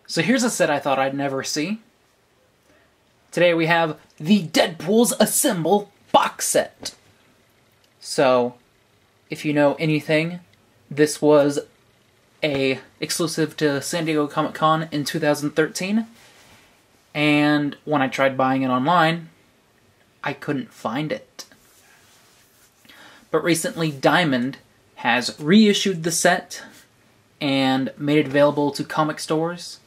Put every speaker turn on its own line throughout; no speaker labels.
So here's a set I thought I'd never see. Today we have the Deadpools Assemble box set. So, if you know anything, this was exclusive to San Diego Comic-Con in 2013. And when I tried buying it online, I couldn't find it. But recently Diamond has reissued the set and made it available to comic stores.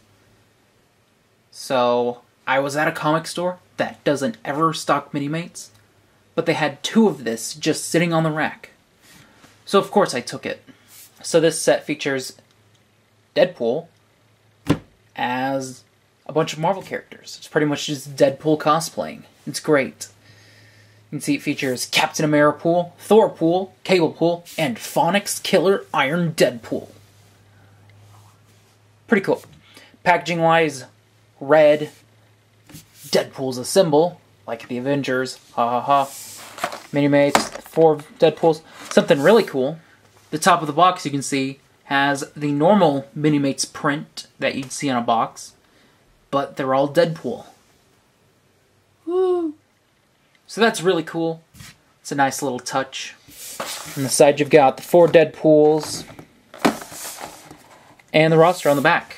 So I was at a comic store that doesn't ever stock Minimates, but they had 2 of this just sitting on the rack. So of course I took it. So this set features Deadpool as a bunch of Marvel characters. It's pretty much just Deadpool cosplaying. It's great. You can see it features Captain America, Thor Pool, Cable Pool, and Phonics Killer Iron Deadpool. Pretty cool. Packaging-wise, red, Deadpools Assemble, like the Avengers, ha ha ha. Minimates, 4 Deadpools. Something really cool, the top of the box you can see has the normal Minimates print that you'd see on a box, but they're all Deadpool. Woo! So that's really cool. It's a nice little touch. On the side you've got the 4 Deadpools and the roster on the back,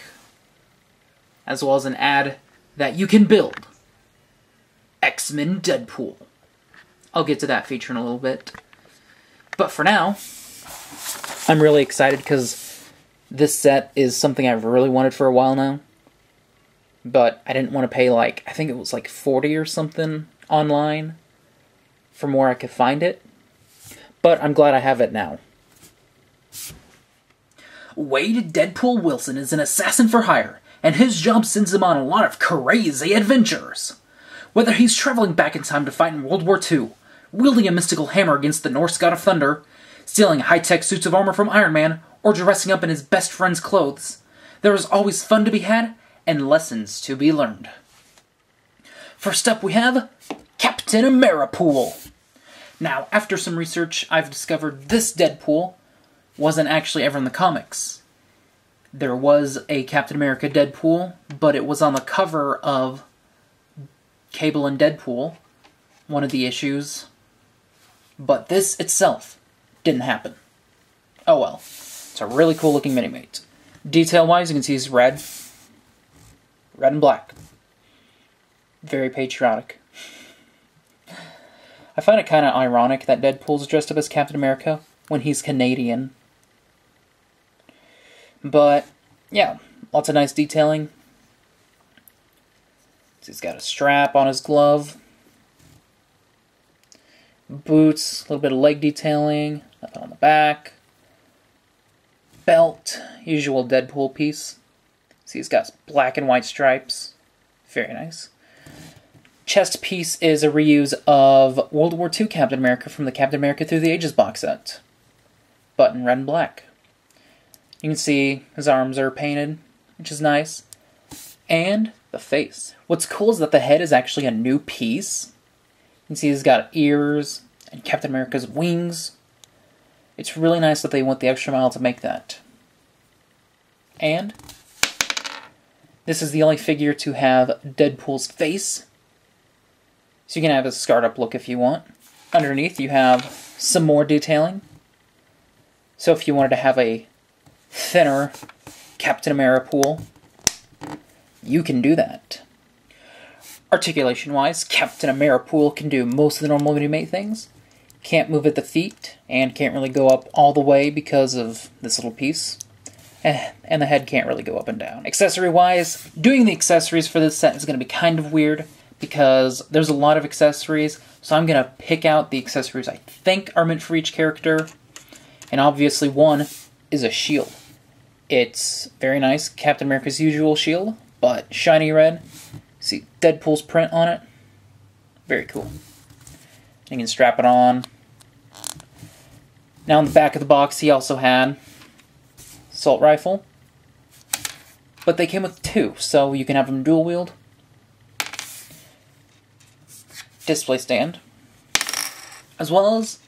as well as an ad that you can build. Men Deadpool. I'll get to that feature in a little bit. But for now, I'm really excited because this set is something I've really wanted for a while now. But I didn't want to pay I think it was like 40 or something online from where I could find it. But I'm glad I have it now. Wade Deadpool Wilson is an assassin for hire, and his job sends him on a lot of crazy adventures. Whether he's traveling back in time to fight in World War II, wielding a mystical hammer against the Norse god of thunder, stealing high-tech suits of armor from Iron Man, or dressing up in his best friend's clothes, there is always fun to be had and lessons to be learned. First up we have Captain America. Now, after some research, I've discovered this Deadpool wasn't actually ever in the comics. There was a Captain America Deadpool, but it was on the cover of Cable and Deadpool, one of the issues. But this itself didn't happen. Oh well. It's a really cool looking Minimate. Detail-wise, you can see he's red. Red and black. Very patriotic. I find it kind of ironic that Deadpool's dressed up as Captain America when he's Canadian. But, yeah, lots of nice detailing. He's got a strap on his glove. Boots, a little bit of leg detailing, nothing on the back. Belt, usual Deadpool piece. See, he's got black and white stripes. Very nice. Chest piece is a reuse of World War II Captain America from the Captain America Through the Ages box set. Button red and black. You can see his arms are painted, which is nice. And the face. What's cool is that the head is actually a new piece. You can see he's got ears and Captain America's wings. It's really nice that they went the extra mile to make that. And this is the only figure to have Deadpool's face. So you can have a scarred up look if you want. Underneath you have some more detailing. So if you wanted to have a thinner Captain America, you can do that. Articulation-wise, Captain America can do most of the normal Minimate things. Can't move at the feet, and can't really go up all the way because of this little piece. And the head can't really go up and down. Accessory-wise, doing the accessories for this set is going to be kind of weird, because there's a lot of accessories, so I'm going to pick out the accessories I think are meant for each character. And obviously one is a shield. It's very nice, Captain America's usual shield, but shiny red. See Deadpool's print on it. Very cool. You can strap it on. Now on the back of the box he also had assault rifle. But they came with 2, so you can have them dual wield. Display stand. As well as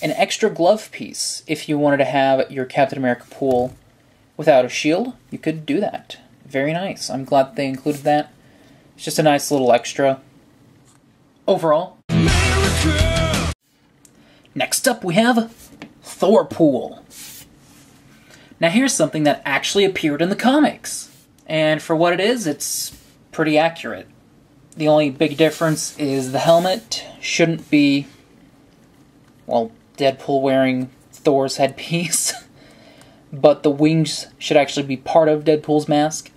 an extra glove piece. If you wanted to have your Captain America pool without a shield, you could do that. Very nice. I'm glad they included that. It's just a nice little extra. Overall. America! Next up we have Thor Pool. Now here's something that actually appeared in the comics. And for what it is, it's pretty accurate. The only big difference is the helmet shouldn't be, well, Deadpool wearing Thor's headpiece. But the wings should actually be part of Deadpool's mask.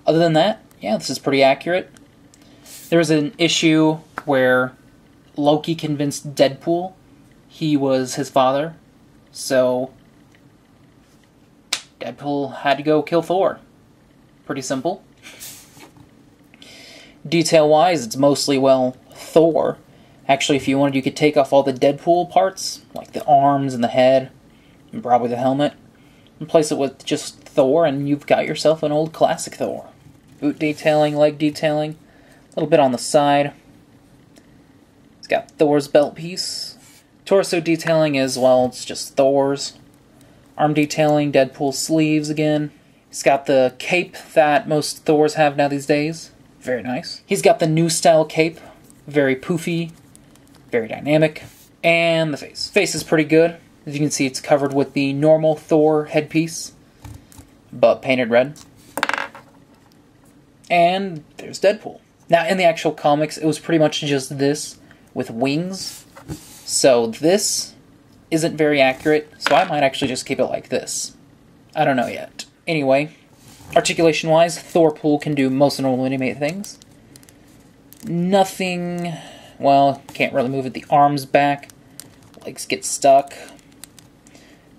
Other than that, yeah, this is pretty accurate. There was an issue where Loki convinced Deadpool he was his father, so Deadpool had to go kill Thor. Pretty simple. Detail-wise, it's mostly, well, Thor. Actually, if you wanted, you could take off all the Deadpool parts, like the arms and the head, and probably the helmet, replace it with just Thor, and you've got yourself an old classic Thor. Boot detailing, leg detailing, a little bit on the side. It's got Thor's belt piece. Torso detailing is, well, it's just Thor's. Arm detailing, Deadpool's sleeves again. He's got the cape that most Thors have now these days. Very nice. He's got the new style cape. Very poofy, very dynamic. And the face. Face is pretty good. As you can see, it's covered with the normal Thor headpiece, but painted red. And there's Deadpool. Now, in the actual comics, it was pretty much just this with wings. So this isn't very accurate, so I might actually just keep it like this. I don't know yet. Anyway, articulation-wise, Thor Pool can do most normal Minimate things. Nothing, well, can't really move it. The arms back, legs get stuck.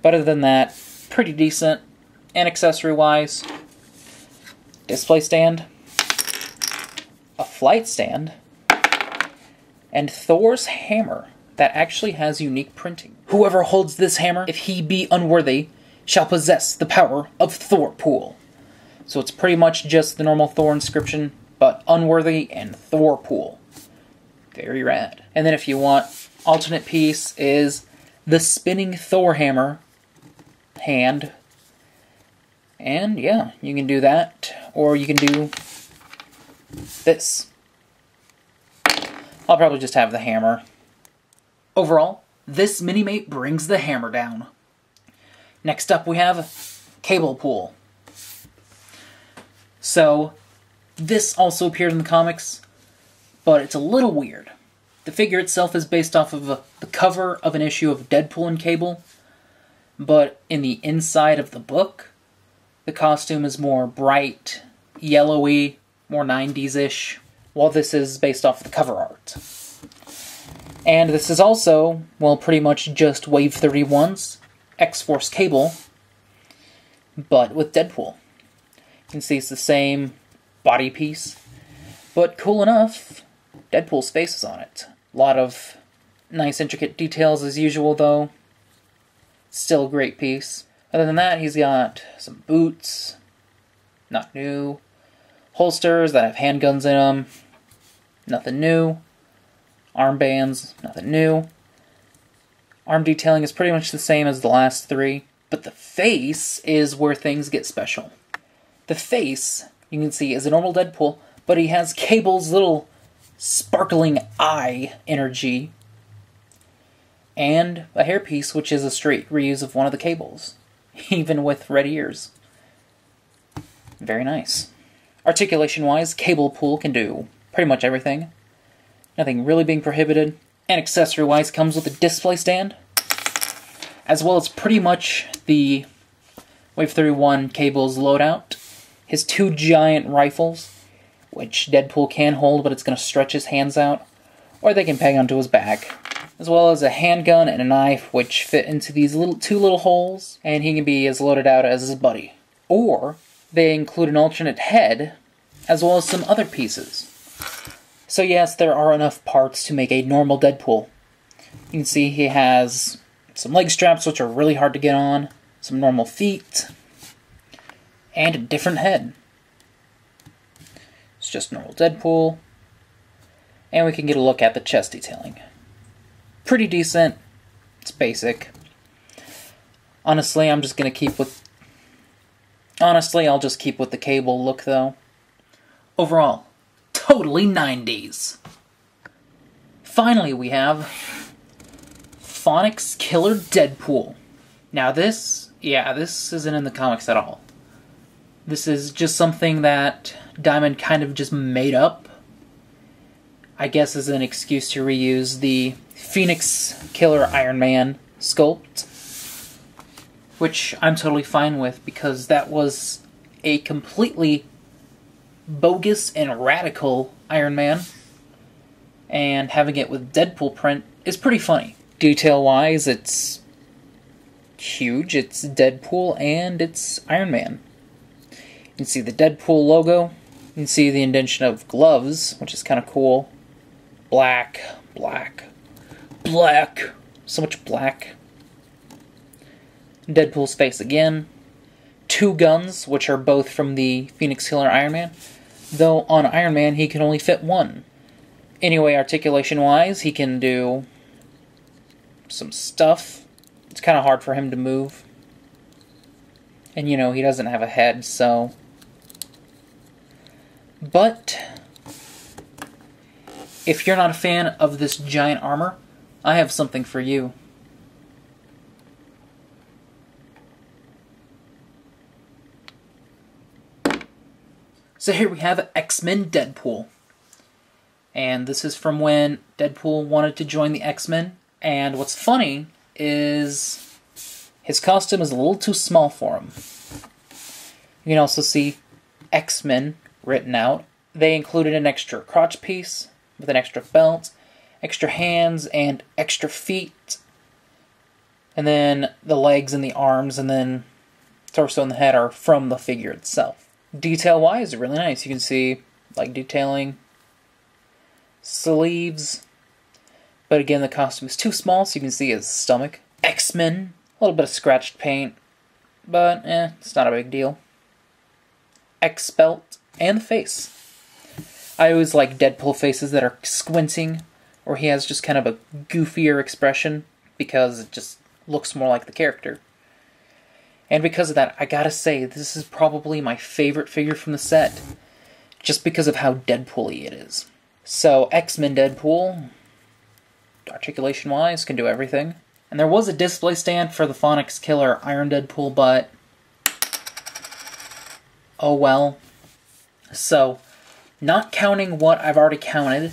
But other than that, pretty decent. And accessory-wise, display stand, a flight stand, and Thor's hammer that actually has unique printing. Whoever holds this hammer, if he be unworthy, shall possess the power of Thor Pool. So it's pretty much just the normal Thor inscription, but unworthy and Thor Pool. Very rad. And then if you want, alternate piece is the spinning Thor hammer hand. And yeah, you can do that, or you can do this. I'll probably just have the hammer. Overall, this Minimate brings the hammer down. Next up we have Cable Pool. So, this also appeared in the comics, but it's a little weird. The figure itself is based off of the cover of an issue of Deadpool and Cable, but in the inside of the book, the costume is more bright, yellowy, more 90s-ish, while this is based off the cover art. And this is also, well, pretty much just Wave 31's X-Force Cable, but with Deadpool. You can see it's the same body piece, but cool enough, Deadpool's face is on it. A lot of nice intricate details as usual, though. Still a great piece. Other than that, he's got some boots, not new. Holsters that have handguns in them, nothing new. Armbands, nothing new. Arm detailing is pretty much the same as the last three, but the face is where things get special. The face, you can see, is a normal Deadpool, but he has Cable's little sparkling eye energy, and a hairpiece, which is a straight reuse of one of the Cables, even with red ears. Very nice. Articulation-wise, Cable Pool can do pretty much everything. Nothing really being prohibited. And accessory-wise, comes with a display stand, as well as pretty much the Wave 31 Cable's loadout. His two giant rifles, which Deadpool can hold, but it's going to stretch his hands out, or they can peg onto his back. As well as a handgun and a knife, which fit into these two little holes, and he can be as loaded out as his buddy. Or they include an alternate head, as well as some other pieces. So yes, there are enough parts to make a normal Deadpool. You can see he has some leg straps, which are really hard to get on, some normal feet, and a different head. It's just normal Deadpool. And we can get a look at the chest detailing. Pretty decent. It's basic. Honestly, I'm just going to keep with Honestly, I'll just keep with the cable look, though. Overall, totally 90s. Finally, we have Phonics Killer Deadpool. Now this isn't in the comics at all. This is just something that Diamond kind of just made up. I guess as an excuse to reuse the Phoenix Killer Iron Man sculpt. Which I'm totally fine with, because that was a completely bogus and radical Iron Man. And having it with Deadpool print is pretty funny. Detail-wise, it's huge. It's Deadpool and it's Iron Man. You can see the Deadpool logo. You can see the indentation of gloves, which is kind of cool. Black, black, black. So much black. Deadpool's face again. 2 guns, which are both from the Phoenix Killer Iron Man. Though on Iron Man, he can only fit 1. Anyway, articulation-wise, he can do some stuff. It's kind of hard for him to move. And, you know, he doesn't have a head, so... But, if you're not a fan of this giant armor, I have something for you. So here we have Men Deadpool. And this is from when Deadpool wanted to join the X-Men. And what's funny is his costume is a little too small for him. You can also see X-Men written out. They included an extra crotch piece with an extra belt, extra hands, and extra feet. And then the legs and the arms and then torso and the head are from the figure itself. Detail-wise, really nice. You can see, like, detailing, sleeves, but again, the costume is too small, so you can see his stomach. X-Men, a little bit of scratched paint, but, it's not a big deal. X-belt, and the face. I always like Deadpool faces that are squinting, or he has just kind of a goofier expression, because it just looks more like the character. And because of that, I gotta say, this is probably my favorite figure from the set, just because of how Deadpool-y it is. So, X-Men Deadpool, articulation-wise, can do everything. And there was a display stand for the Phonics Killer Iron Deadpool, but... oh well. So, not counting what I've already counted,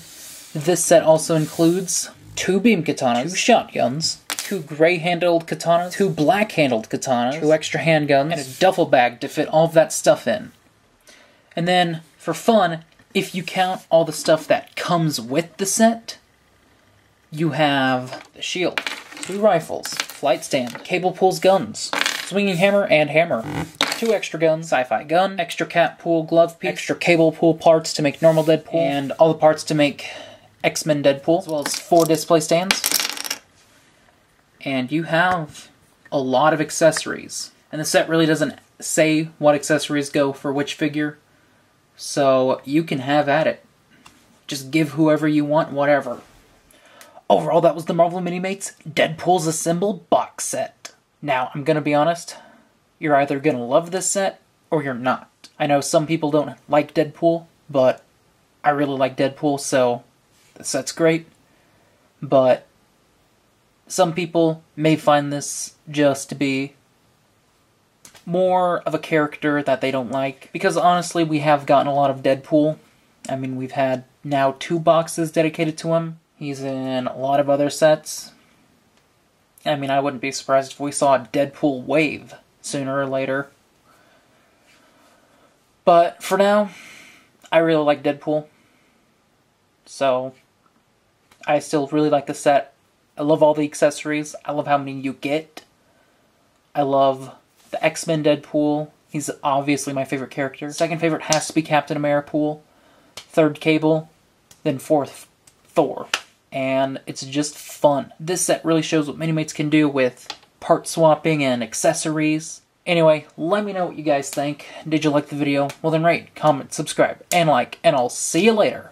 this set also includes 2 beam katanas, 2 shotguns, 2 gray-handled katanas, 2 black-handled katanas, 2 extra handguns, and a duffel bag to fit all of that stuff in. And then, for fun, if you count all the stuff that comes with the set, you have the shield, 2 rifles, flight stand, cable pulls guns, swinging hammer and hammer, 2 extra guns, sci-fi gun, extra cat pool glove piece, extra cable pool parts to make normal Deadpool, and all the parts to make X-Men Deadpool, as well as 4 display stands. And you have a lot of accessories. And the set really doesn't say what accessories go for which figure, so you can have at it. Just give whoever you want whatever. Overall, that was the Marvel Minimates Deadpool's Assembled box set. Now, I'm gonna be honest, you're either gonna love this set, or you're not. I know some people don't like Deadpool, but I really like Deadpool, so the set's great. But some people may find this just to be more of a character that they don't like. Because honestly, we have gotten a lot of Deadpool. I mean, we've had now 2 boxes dedicated to him. He's in a lot of other sets. I mean, I wouldn't be surprised if we saw a Deadpool wave sooner or later. But for now, I really like Deadpool. So, I still really like the set. I love all the accessories. I love how many you get. I love the X-Men Deadpool. He's obviously my favorite character. Second favorite has to be Captain America. Third, Cable. Then fourth, Thor. And it's just fun. This set really shows what Minimates can do with part swapping and accessories. Anyway, let me know what you guys think. Did you like the video? Well then rate, comment, subscribe, and like, and I'll see you later.